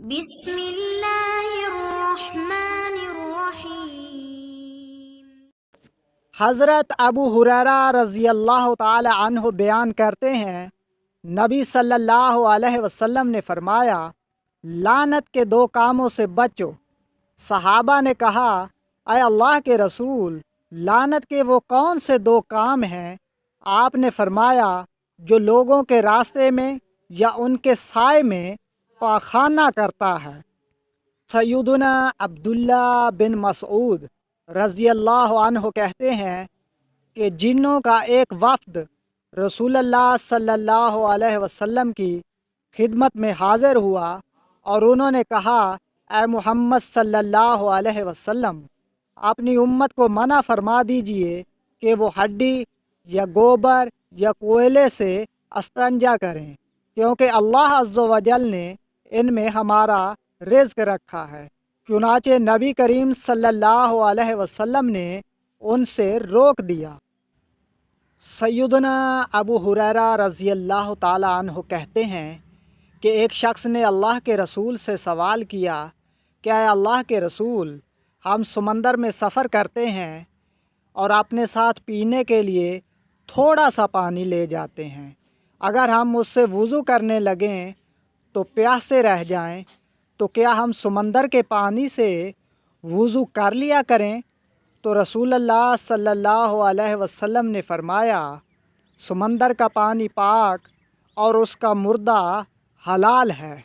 بسم اللہ الرحمن الرحیم۔ حضرت ابو ہریرہ رضی اللہ تعالی عنہ بیان کرتے ہیں، نبی صلی اللہ علیہ وسلم نے فرمایا، لعنت کے دو کاموں سے بچو۔ صحابہ نے کہا، اے اللہ کے رسول، لعنت کے وہ کون سے دو کام ہیں؟ آپ نے فرمایا، جو لوگوں کے راستے میں یا ان کے سائے میں پاخانہ کرتا ہے۔ سیدنا عبداللہ بن مسعود رضی اللہ عنہ کہتے ہیں کہ جنوں کا ایک وفد رسول اللہ صلی اللہ علیہ وسلم کی خدمت میں حاضر ہوا اور انہوں نے کہا، اے محمد صلی اللہ علیہ وسلم، اپنی امت کو منع فرما دیجئے کہ وہ ہڈی یا گوبر یا کوئلے سے استنجا کریں، کیونکہ اللہ عز و جل نے ان میں ہمارا رزق رکھا ہے۔ چنانچہ نبی کریم صلی اللہ علیہ وسلم نے ان سے روک دیا۔ سیدنا ابو ہریرہ رضی اللہ تعالی عنہ کہتے ہیں کہ ایک شخص نے اللہ کے رسول سے سوال کیا کہ اے اللہ کے رسول، ہم سمندر میں سفر کرتے ہیں اور اپنے ساتھ پینے کے لیے تھوڑا سا پانی لے جاتے ہیں، اگر ہم اس سے وضو کرنے لگیں تو پیاسے رہ جائیں، تو کیا ہم سمندر کے پانی سے وضو کر لیا کریں؟ تو رسول اللہ صلی اللہ علیہ وسلم نے فرمایا، سمندر کا پانی پاک اور اس کا مردہ حلال ہے۔